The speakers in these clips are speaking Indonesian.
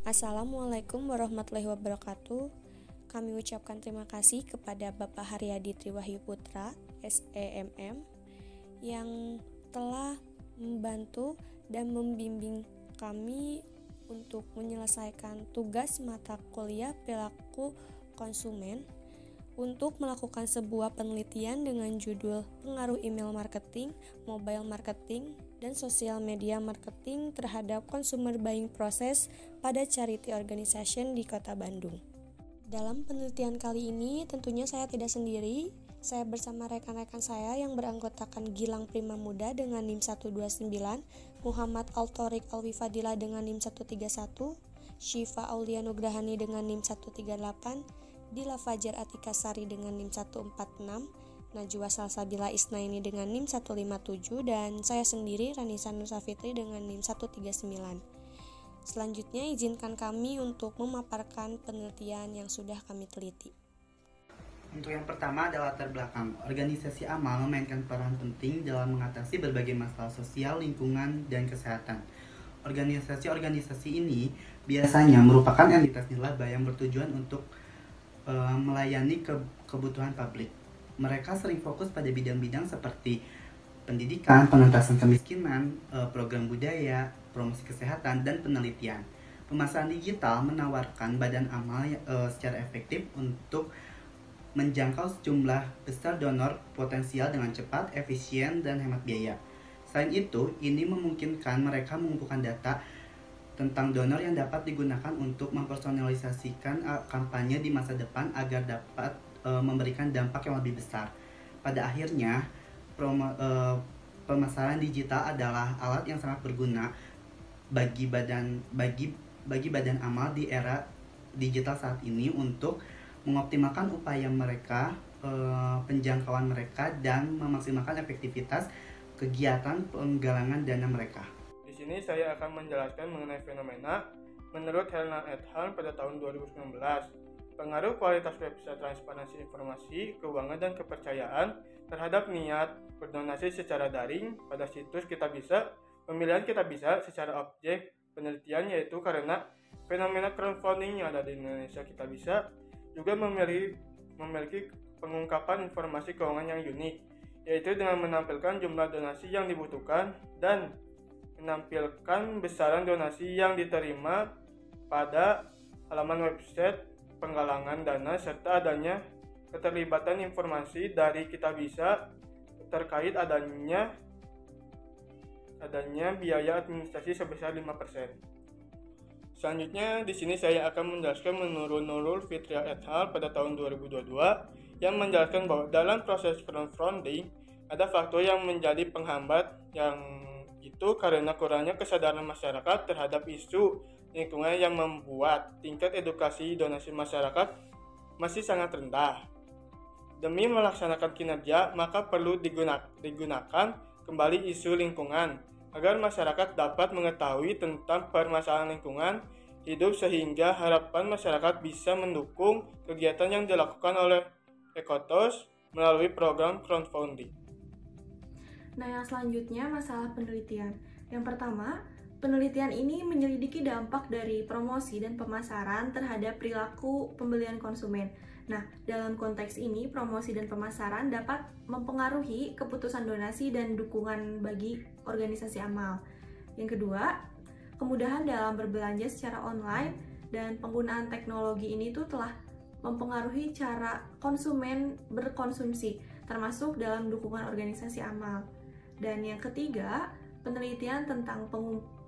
Assalamualaikum warahmatullahi wabarakatuh. Kami ucapkan terima kasih kepada Bapak Haryadi Triwahyu Putra, SEMM, yang telah membantu dan membimbing kami untuk menyelesaikan tugas mata kuliah perilaku konsumen untuk melakukan sebuah penelitian dengan judul Pengaruh Email Marketing, Mobile Marketing, dan Sosial Media Marketing terhadap Consumer Buying Process pada Charity Organization di Kota Bandung. Dalam penelitian kali ini tentunya saya tidak sendiri, saya bersama rekan-rekan saya yang beranggotakan Gilang Prima Muda dengan NIM 129, Muhammad Altorik Alwifadila dengan NIM 131, Syifa Aulia Nugrahani dengan NIM 138, Dila Fajar Atika Sari dengan NIM 146, Najwa Salsabila Isnaini dengan NIM 157, dan saya sendiri Ranisa Nusafitri dengan NIM 139. Selanjutnya izinkan kami untuk memaparkan penelitian yang sudah kami teliti. Untuk yang pertama adalah latar belakang. Organisasi amal memainkan peran penting dalam mengatasi berbagai masalah sosial, lingkungan, dan kesehatan. Organisasi-organisasi ini biasanya merupakan entitas nirlaba yang bertujuan untuk melayani kebutuhan publik. Mereka sering fokus pada bidang-bidang seperti pendidikan, pengentasan kemiskinan, program budaya, promosi kesehatan, dan penelitian. Pemasaran digital menawarkan badan amal secara efektif untuk menjangkau sejumlah besar donor potensial dengan cepat, efisien, dan hemat biaya. Selain itu, ini memungkinkan mereka mengumpulkan data tentang donor yang dapat digunakan untuk mempersonalisasikan kampanye di masa depan agar dapat memberikan dampak yang lebih besar. Pada akhirnya, pemasaran digital adalah alat yang sangat berguna bagi badan amal di era digital saat ini untuk mengoptimalkan upaya mereka, penjangkauan mereka, dan memaksimalkan efektivitas kegiatan penggalangan dana mereka. Di sini saya akan menjelaskan mengenai fenomena menurut Helena et al. Pada tahun 2019. Pengaruh kualitas website transparansi informasi, keuangan, dan kepercayaan terhadap niat berdonasi secara daring pada situs Kitabisa. Pemilihan Kitabisa secara objek penelitian yaitu karena fenomena crowdfunding yang ada di Indonesia Kitabisa juga memiliki pengungkapan informasi keuangan yang unik, yaitu dengan menampilkan jumlah donasi yang dibutuhkan dan menampilkan besaran donasi yang diterima pada halaman website penggalangan dana serta adanya keterlibatan informasi dari Kitabisa terkait adanya biaya administrasi sebesar 5%. Selanjutnya, di sini saya akan menjelaskan menurut Nurul Fitria et al. Pada tahun 2022 yang menjelaskan bahwa dalam proses crowdfunding ada faktor yang menjadi penghambat, yang itu karena kurangnya kesadaran masyarakat terhadap isu lingkungan yang membuat tingkat edukasi donasi masyarakat masih sangat rendah. Demi melaksanakan kinerja, maka perlu digunakan kembali isu lingkungan agar masyarakat dapat mengetahui tentang permasalahan lingkungan hidup sehingga harapan masyarakat bisa mendukung kegiatan yang dilakukan oleh Ekotos melalui program crowdfunding. Nah, yang selanjutnya masalah penelitian. Yang pertama, penelitian ini menyelidiki dampak dari promosi dan pemasaran terhadap perilaku pembelian konsumen. Nah, dalam konteks ini, promosi dan pemasaran dapat mempengaruhi keputusan donasi dan dukungan bagi organisasi amal. Yang kedua, kemudahan dalam berbelanja secara online dan penggunaan teknologi ini telah mempengaruhi cara konsumen berkonsumsi, termasuk dalam dukungan organisasi amal. Dan yang ketiga, penelitian tentang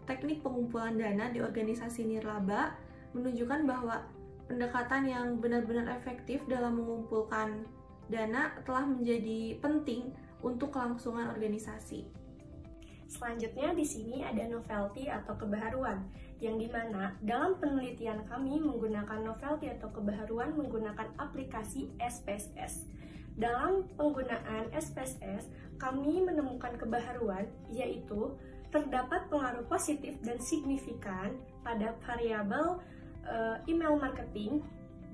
teknik pengumpulan dana di organisasi nirlaba menunjukkan bahwa pendekatan yang benar-benar efektif dalam mengumpulkan dana telah menjadi penting untuk kelangsungan organisasi. Selanjutnya di sini ada novelty atau kebaharuan, yang dimana dalam penelitian kami menggunakan novelty atau kebaharuan menggunakan aplikasi SPSS. Dalam penggunaan SPSS, kami menemukan kebaharuan, yaitu terdapat pengaruh positif dan signifikan pada variabel email marketing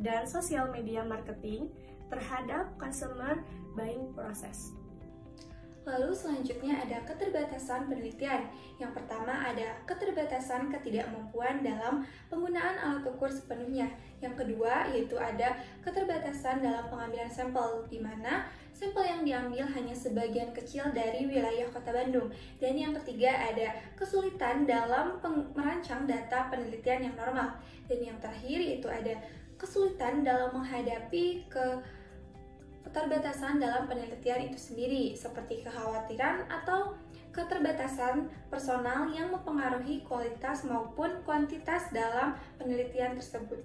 dan sosial media marketing terhadap consumer buying process. Lalu selanjutnya ada keterbatasan penelitian. Yang pertama ada keterbatasan ketidakmampuan dalam penggunaan alat ukur sepenuhnya. Yang kedua yaitu ada keterbatasan dalam pengambilan sampel, di mana sampel yang diambil hanya sebagian kecil dari wilayah Kota Bandung. Dan yang ketiga ada kesulitan dalam merancang data penelitian yang normal. Dan yang terakhir itu ada kesulitan dalam menghadapi keterbatasan dalam penelitian itu sendiri, seperti kekhawatiran atau keterbatasan personal yang mempengaruhi kualitas maupun kuantitas dalam penelitian tersebut.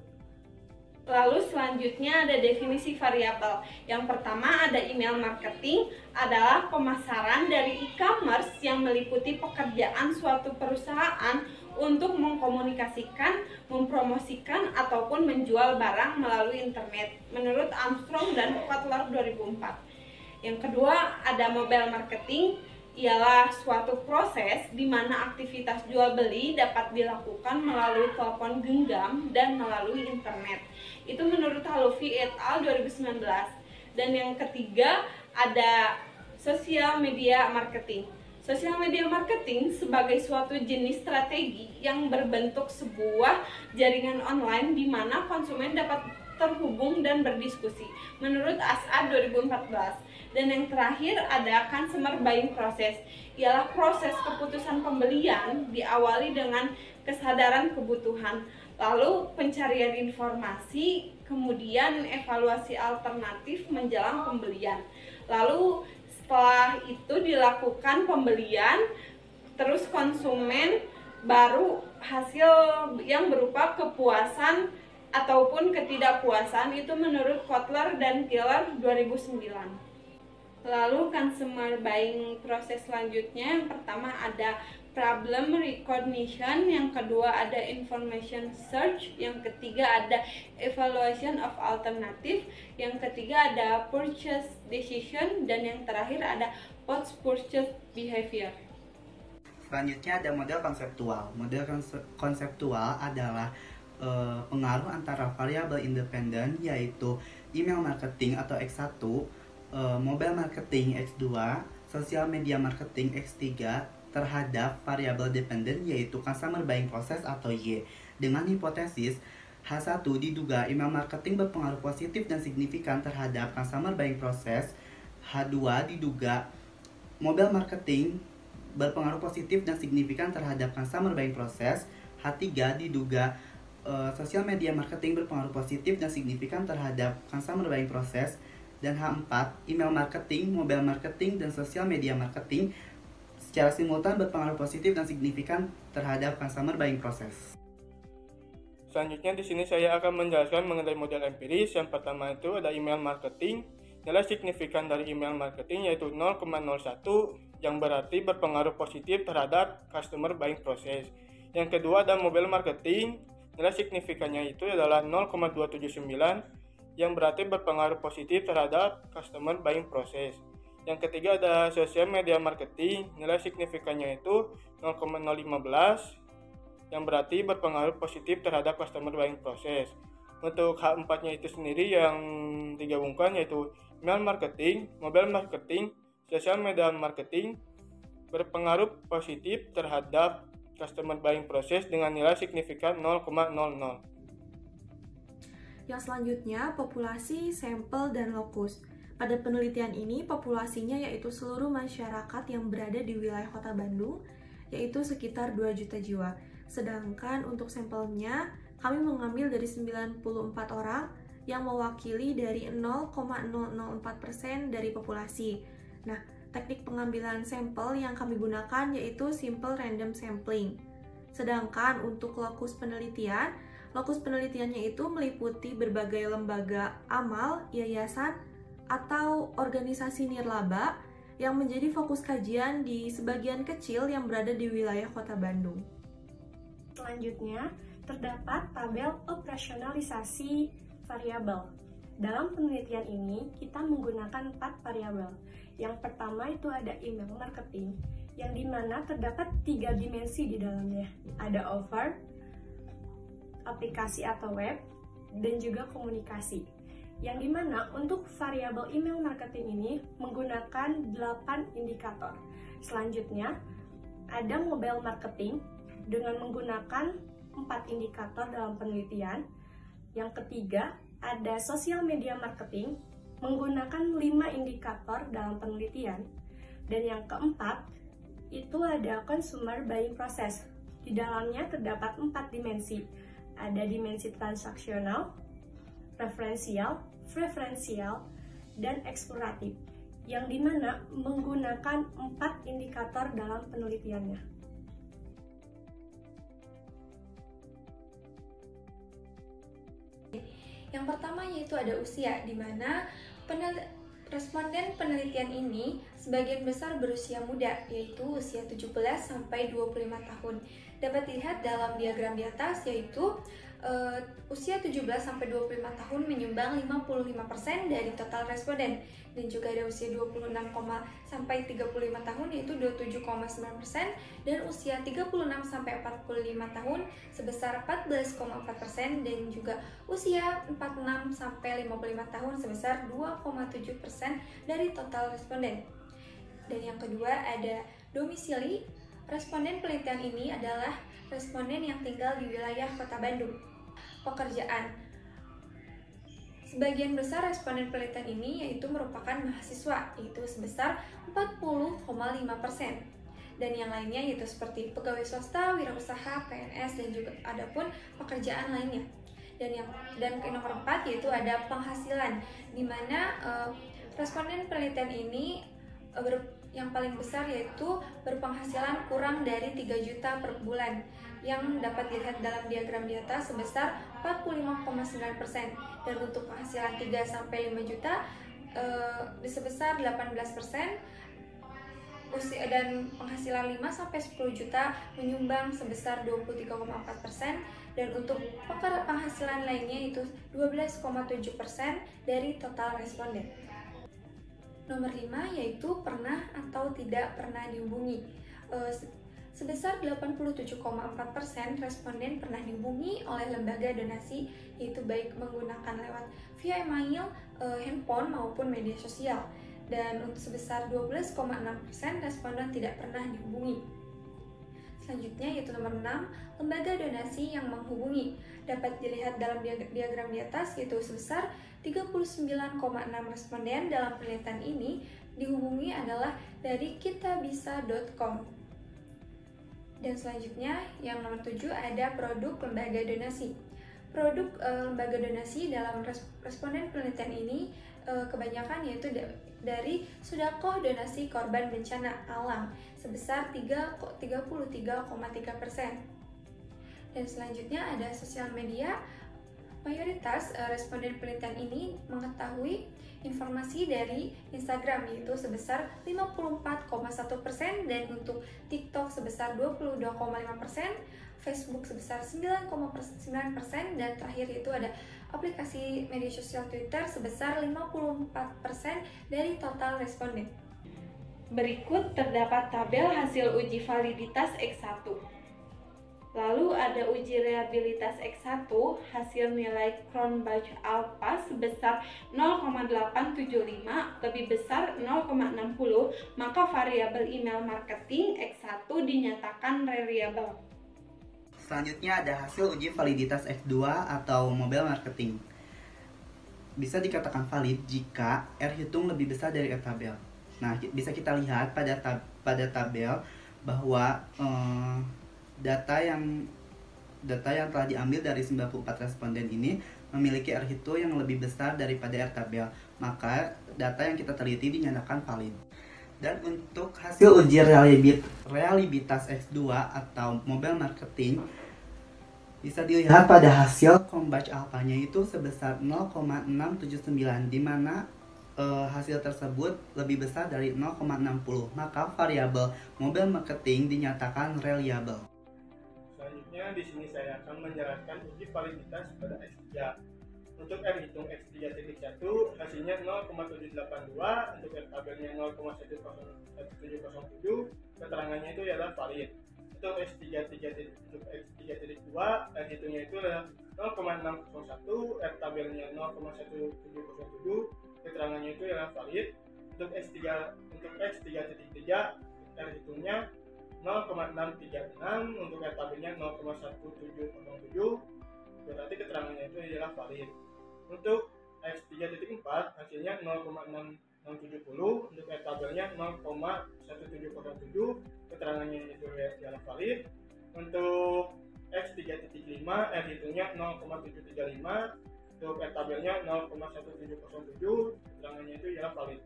Lalu selanjutnya ada definisi variabel. Yang pertama ada email marketing, adalah pemasaran dari e-commerce yang meliputi pekerjaan suatu perusahaan untuk mengkomunikasikan, mempromosikan, ataupun menjual barang melalui internet, menurut Armstrong dan Kotler 2004. Yang kedua ada mobile marketing, ialah suatu proses di mana aktivitas jual beli dapat dilakukan melalui telepon genggam dan melalui internet. Itu menurut Halufi et al. 2019. Dan yang ketiga ada social media marketing. Sosial media marketing sebagai suatu jenis strategi yang berbentuk sebuah jaringan online di mana konsumen dapat terhubung dan berdiskusi, menurut As'ad 2014. Dan yang terakhir ada consumer buying process, ialah proses keputusan pembelian diawali dengan kesadaran kebutuhan, lalu pencarian informasi, kemudian evaluasi alternatif menjelang pembelian. Lalu setelah itu dilakukan pembelian, terus konsumen baru hasil yang berupa kepuasan ataupun ketidakpuasan, itu menurut Kotler dan Tiller 2009. Lalu consumer buying proses selanjutnya, yang pertama ada problem recognition, yang kedua ada information search, yang ketiga ada evaluation of alternative, yang ketiga ada purchase decision, dan yang terakhir ada post purchase behavior. Selanjutnya ada model konseptual. Model konseptual adalah pengaruh antara variabel independen, yaitu email marketing atau X1, mobile marketing X2, social media marketing X3 terhadap variabel dependen, yaitu customer buying process atau Y. Dengan hipotesis H1 diduga email marketing berpengaruh positif dan signifikan terhadap customer buying process, H2 diduga mobile marketing berpengaruh positif dan signifikan terhadap customer buying process, H3 diduga social media marketing berpengaruh positif dan signifikan terhadap customer buying process, dan H4 email marketing, mobile marketing, dan social media marketing secara simultan berpengaruh positif dan signifikan terhadap customer buying process. Selanjutnya di sini saya akan menjelaskan mengenai model empiris. Yang pertama itu ada email marketing. Nilai signifikan dari email marketing yaitu 0,01 yang berarti berpengaruh positif terhadap customer buying process. Yang kedua ada mobile marketing. Nilai signifikannya itu adalah 0,279 yang berarti berpengaruh positif terhadap customer buying process. Yang ketiga ada social media marketing, nilai signifikannya itu 0,015 yang berarti berpengaruh positif terhadap customer buying process. Untuk H4-nya itu sendiri yang digabungkan yaitu email marketing, mobile marketing, social media marketing berpengaruh positif terhadap customer buying process dengan nilai signifikan 0,00. Yang selanjutnya, populasi, sampel, dan lokus. Pada penelitian ini, populasinya yaitu seluruh masyarakat yang berada di wilayah Kota Bandung, yaitu sekitar 2 juta jiwa. Sedangkan untuk sampelnya, kami mengambil dari 94 orang yang mewakili dari 0,004% dari populasi. Nah, teknik pengambilan sampel yang kami gunakan yaitu simple random sampling. Sedangkan untuk lokus penelitiannya itu meliputi berbagai lembaga amal, yayasan, atau organisasi nirlaba yang menjadi fokus kajian di sebagian kecil yang berada di wilayah Kota Bandung. Selanjutnya, terdapat tabel operasionalisasi variabel. Dalam penelitian ini, kita menggunakan 4 variabel. Yang pertama itu ada email marketing, yang dimana terdapat 3 dimensi di dalamnya. Ada offer, aplikasi atau web, dan juga komunikasi. yang dimana untuk variabel email marketing ini menggunakan 8 indikator. Selanjutnya, ada mobile marketing dengan menggunakan 4 indikator dalam penelitian. Yang ketiga, ada social media marketing menggunakan 5 indikator dalam penelitian. Dan yang keempat, itu ada consumer buying process. Di dalamnya terdapat 4 dimensi. Ada dimensi transaksional, referensial, preferensial, dan eksploratif, yang dimana menggunakan 4 indikator dalam penelitiannya. Yang pertama yaitu ada usia, di mana responden penelitian ini sebagian besar berusia muda, yaitu usia 17 sampai 25 tahun. Dapat dilihat dalam diagram di atas, yaitu usia 17 sampai 25 tahun menyumbang 55% dari total responden, dan juga ada usia 26 sampai 35 tahun yaitu 27,9%, dan usia 36 sampai 45 tahun sebesar 14,4%, dan juga usia 46 sampai 55 tahun sebesar 2,7% dari total responden. Dan yang kedua ada domisili. Responden penelitian ini adalah responden yang tinggal di wilayah Kota Bandung. Pekerjaan. Sebagian besar responden penelitian ini yaitu merupakan mahasiswa, yaitu sebesar 40,5%. Dan yang lainnya yaitu seperti pegawai swasta, wirausaha, PNS, dan juga adapun pekerjaan lainnya. Dan yang nomor 4 yaitu ada penghasilan, di mana responden penelitian ini yang paling besar yaitu berpenghasilan kurang dari 3 juta per bulan, yang dapat dilihat dalam diagram di atas sebesar 45,9%, dan untuk penghasilan 3 sampai 5 juta sebesar 18%, dan penghasilan 5 sampai 10 juta menyumbang sebesar 23,4%, dan untuk penghasilan lainnya itu 12,7% dari total responden. Nomor 5 yaitu pernah atau tidak pernah dihubungi. Sebesar 87,4% responden pernah dihubungi oleh lembaga donasi, yaitu baik menggunakan lewat via email, handphone maupun media sosial. Dan untuk sebesar 12,6% responden tidak pernah dihubungi. Selanjutnya yaitu nomor 6, lembaga donasi yang menghubungi. Dapat dilihat dalam diagram di atas, yaitu sebesar 39,6 responden dalam penelitian ini dihubungi adalah dari kitabisa.com. Dan selanjutnya yang nomor 7 ada produk lembaga donasi. Produk lembaga donasi dalam responden penelitian ini kebanyakan yaitu dari sedekah donasi korban bencana alam sebesar 33,3%. Dan selanjutnya ada sosial media. Mayoritas responden penelitian ini mengetahui informasi dari Instagram, yaitu sebesar 54,1%, dan untuk TikTok sebesar 22,5%, Facebook sebesar 9,9%, dan terakhir itu ada aplikasi media sosial Twitter sebesar 54% dari total responden. Berikut terdapat tabel hasil uji validitas X1. Lalu ada uji reliabilitas X1, hasil nilai Cronbach alpha sebesar 0,875 lebih besar 0,60, maka variabel email marketing X1 dinyatakan reliable. Selanjutnya ada hasil uji validitas X2 atau mobile marketing. Bisa dikatakan valid jika R hitung lebih besar dari R tabel. Nah, bisa kita lihat pada tabel bahwa data yang telah diambil dari 94 responden ini memiliki R hitung yang lebih besar daripada R tabel, maka data yang kita teliti dinyatakan valid. Dan untuk hasil uji reliabilitas X2 atau mobile marketing bisa dilihat pada hasil Cronbach alpha-nya itu sebesar 0,679, di mana hasil tersebut lebih besar dari 0,60, maka variabel mobile marketing dinyatakan reliable. Selanjutnya di sini saya akan menjelaskan uji validitas pada X3. Untuk R hitung X3.1 hasilnya 0,782, untuk R tabelnya 0,1707, keterangannya itu adalah valid. Untuk X3.2 R hitungnya itu adalah 0,601, R tabelnya 0,1707, keterangannya itu ialah valid. Untuk X3.3, R hitungnya 0,636, untuk R tabelnya 0,1707, berarti keterangannya itu ialah valid. Untuk X3.4 hasilnya 0,6670, untuk R tabelnya 0,1707, keterangannya itu ialah valid. Untuk X3.5 R hitungnya 0,735, untuk R tabelnya 0,1707, keterangannya itu ialah valid.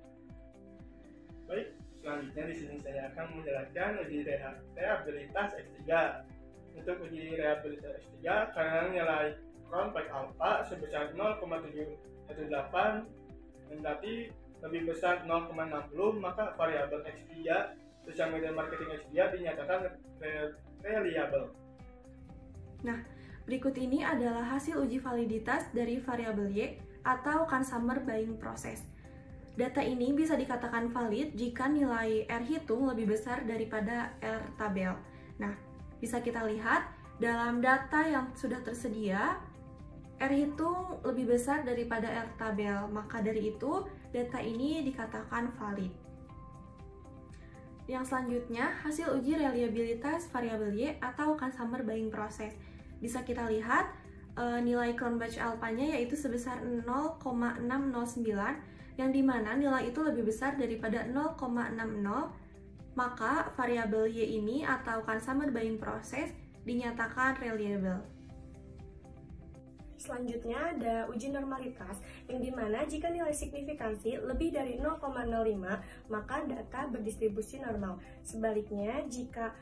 Baik, selanjutnya di sini saya akan menjelaskan uji reliabilitas X3. Untuk uji reliabilitas X3, karena nilai Cronpach alpha sebesar 0,718 mendati lebih besar 0,60, maka variabel X3 sosial media marketing X3 dinyatakan reliable. Nah, berikut ini adalah hasil uji validitas dari variabel Y atau consumer buying process. Data ini bisa dikatakan valid jika nilai R hitung lebih besar daripada R tabel. Nah, bisa kita lihat dalam data yang sudah tersedia, R hitung lebih besar daripada R tabel, maka dari itu data ini dikatakan valid. Yang selanjutnya, hasil uji reliabilitas variabel Y atau consumer buying process. Bisa kita lihat nilai Cronpach alpha-nya yaitu sebesar 0,609, yang dimana nilai itu lebih besar daripada 0,60, maka variabel Y ini atau consumer buying process dinyatakan reliable. Selanjutnya ada uji normalitas, yang dimana jika nilai signifikansi lebih dari 0,05, maka data berdistribusi normal. Sebaliknya, jika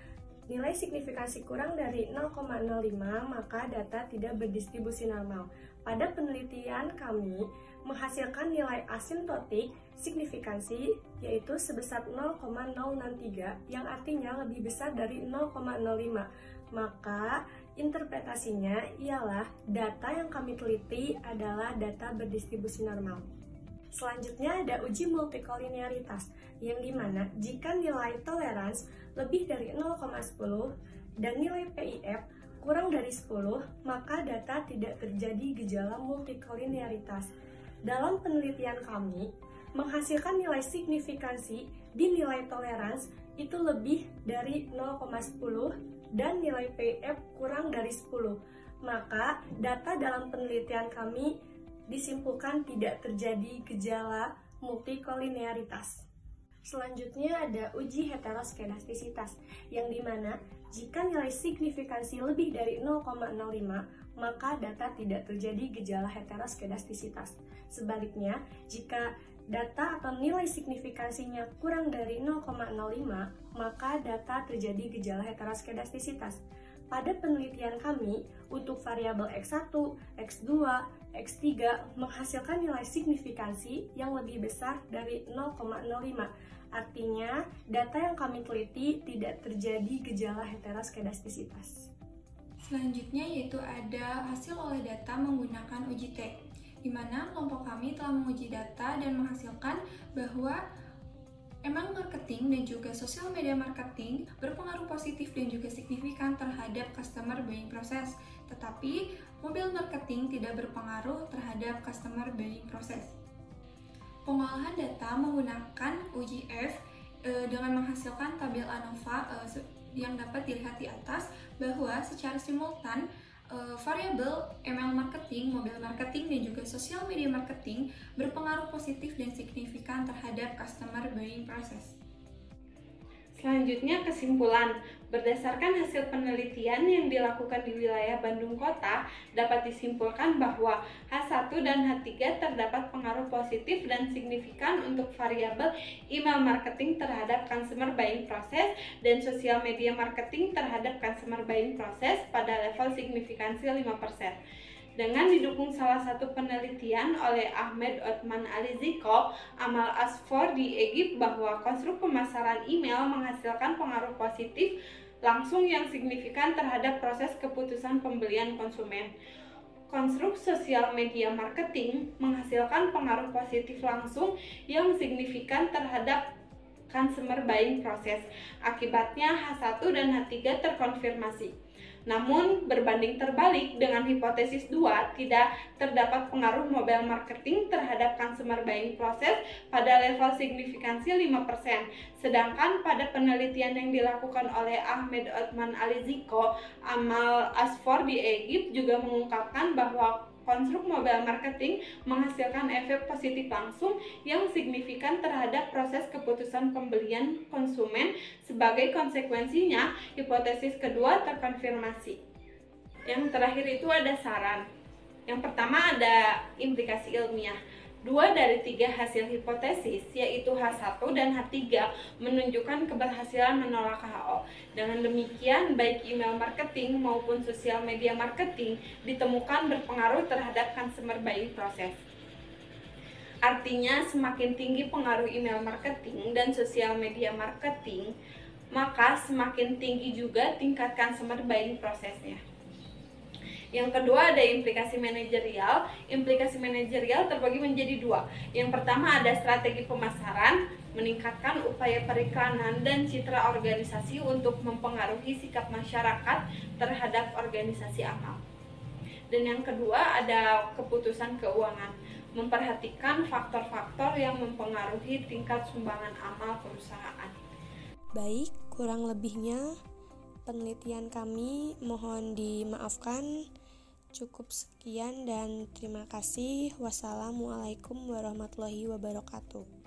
nilai signifikansi kurang dari 0,05, maka data tidak berdistribusi normal. Pada penelitian kami menghasilkan nilai asintotik signifikansi yaitu sebesar 0,063, yang artinya lebih besar dari 0,05. Maka interpretasinya ialah data yang kami teliti adalah data berdistribusi normal. Selanjutnya ada uji multikolinearitas, yang dimana jika nilai tolerans lebih dari 0,10 dan nilai PIF kurang dari 10, maka data tidak terjadi gejala multikolinearitas. Dalam penelitian kami, menghasilkan nilai signifikansi di nilai tolerans itu lebih dari 0,10 dan nilai PIF kurang dari 10. Maka data dalam penelitian kami disimpulkan tidak terjadi gejala multikolinearitas. Selanjutnya ada uji heteroskedastisitas, yang dimana jika nilai signifikansi lebih dari 0,05, maka data tidak terjadi gejala heteroskedastisitas. Sebaliknya, jika data atau nilai signifikansinya kurang dari 0,05, maka data terjadi gejala heteroskedastisitas. Pada penelitian kami, untuk variabel X1, X2, X3 menghasilkan nilai signifikansi yang lebih besar dari 0,05. Artinya, data yang kami teliti tidak terjadi gejala heteroskedastisitas. Selanjutnya yaitu ada hasil olah data menggunakan uji T, di mana kelompok kami telah menguji data dan menghasilkan bahwa email marketing dan juga sosial media marketing berpengaruh positif dan juga signifikan terhadap customer buying process, tetapi mobil marketing tidak berpengaruh terhadap customer buying process. Pengolahan data menggunakan uji F dengan menghasilkan tabel ANOVA yang dapat dilihat di atas bahwa secara simultan variabel email marketing, mobil marketing, dan juga sosial media marketing berpengaruh positif dan signifikan terhadap customer buying process. Selanjutnya kesimpulan, berdasarkan hasil penelitian yang dilakukan di wilayah Bandung Kota, dapat disimpulkan bahwa H1 dan H3 terdapat pengaruh positif dan signifikan untuk variabel email marketing terhadap consumer buying process dan sosial media marketing terhadap consumer buying process pada level signifikansi 5%. Dengan didukung salah satu penelitian oleh Ahmed Othman Aliziko, Amal Asfor di Egypt bahwa konstruk pemasaran email menghasilkan pengaruh positif langsung yang signifikan terhadap proses keputusan pembelian konsumen. Konstruk sosial media marketing menghasilkan pengaruh positif langsung yang signifikan terhadap consumer buying process. Akibatnya H1 dan H3 terkonfirmasi. Namun, berbanding terbalik dengan hipotesis 2, tidak terdapat pengaruh mobile marketing terhadap consumer buying process pada level signifikansi 5%. Sedangkan pada penelitian yang dilakukan oleh Ahmed Othman Aliziko, Amal Asfor di Egypt juga mengungkapkan bahwa konstruk mobile marketing menghasilkan efek positif langsung yang signifikan terhadap proses keputusan pembelian konsumen. Sebagai konsekuensinya, hipotesis kedua terkonfirmasi. Yang terakhir itu ada saran. Yang pertama ada implikasi ilmiah. 2 dari 3 hasil hipotesis, yaitu H1 dan H3, menunjukkan keberhasilan menolak WHO. Dengan demikian, baik email marketing maupun sosial media marketing ditemukan berpengaruh terhadap consumer buying process. Artinya, semakin tinggi pengaruh email marketing dan sosial media marketing, maka semakin tinggi juga tingkat consumer buying prosesnya. Yang kedua ada implikasi manajerial. Implikasi manajerial terbagi menjadi 2. Yang pertama ada strategi pemasaran, meningkatkan upaya periklanan dan citra organisasi untuk mempengaruhi sikap masyarakat terhadap organisasi amal. Dan yang kedua ada keputusan keuangan, memperhatikan faktor-faktor yang mempengaruhi tingkat sumbangan amal perusahaan. Baik, kurang lebihnya penelitian kami mohon dimaafkan. Cukup sekian dan terima kasih. Wassalamualaikum warahmatullahi wabarakatuh.